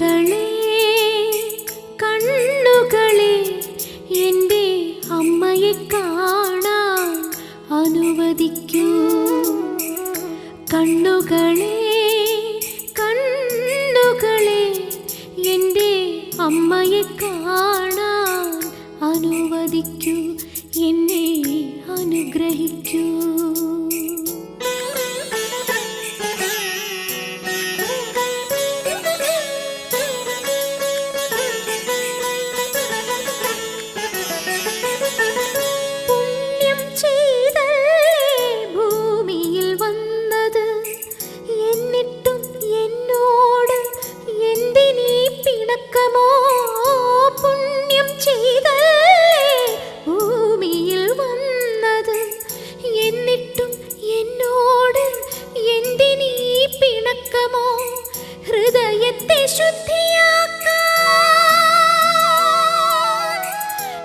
കണ്ണുകളെ കണ്ണുകളെ എൻ്റെ അമ്മയെ കാണാൻ അനുവദിക്കൂ. കണ്ണുകളെ കണ്ണുകളെ എൻ്റെ അമ്മയെ കാണാൻ അനുവദിക്കൂ, എന്നെ അനുഗ്രഹിക്കൂ.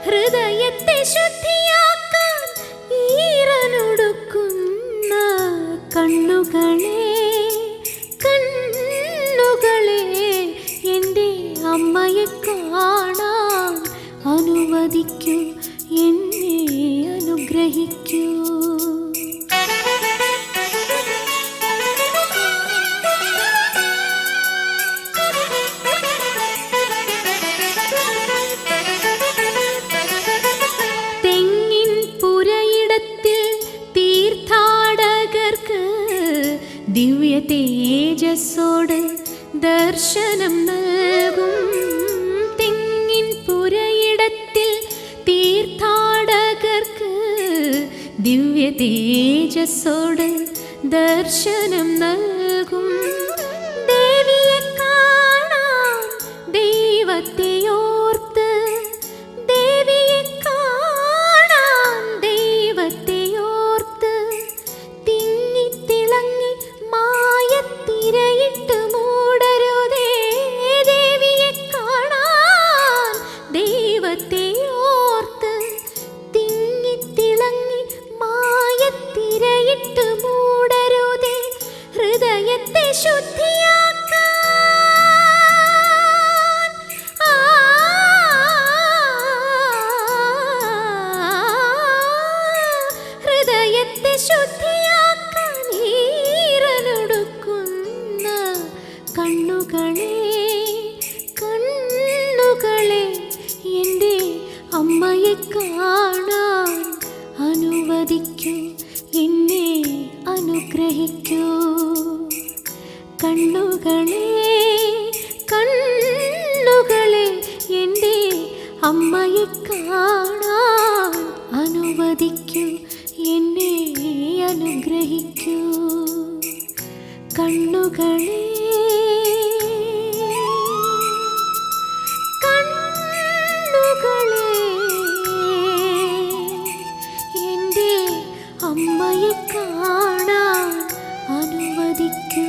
ഹൃദയത്തെ ശുദ്ധിയാക്കാൻ ഈറനൊടുക്കുന്ന കണ്ണുകളെ കണ്ണുകളെ എൻ്റെ അമ്മയെ കാണാൻ അനുവദിക്കൂ, എന്നെ അനുഗ്രഹിക്കൂ. ദിവ്യ തേജസ്സോട് ദർശനം നൽകും. തെങ്ങിൻ പുരയിടത്തിൽ തീർത്ഥാടകർക്ക് ദിവ്യ തേജസ്സോട് ദർശനം നൽകും. ദേവിയെ കാണാൻ ദൈവത്തെയോർത്ത്, ദേവിയെ കാണാൻ ദൈവത്തെയോർത്ത് തിങ്ങിത്തിളങ്ങി തിരയിട്ട് മൂടരുതേ. ദേവിയെ കാണാൻ ദൈവത്തെ ഓർത്ത് തിങ്ങിത്തിളങ്ങി മായത്തിരയിട്ട് മൂടരുതേ. ഹൃദയത്തെ ശുദ്ധിയാക്കാൻ ഹൃദയത്തെ ശുദ്ധിയാക്കാൻ ഈറനൊടുക്കുന്ന കണ്ണുകളെ കണ്ണുകളെ എൻ്റെ അമ്മയെ കാണാൻ അനുവദിക്കൂ, എന്നെ അനുഗ്രഹിക്കൂ. കണ്ണുകളെ കണ്ണുകളെ എൻ്റെ അമ്മയെ കാണാൻ അനുവദിക്കൂ, എന്നെ അനുഗ്രഹിക്കൂ. കണ്ണുകളെ കണ്ണുകളെ എൻ്റെ അമ്മയെ കാണാൻ അനുവദിക്കൂ.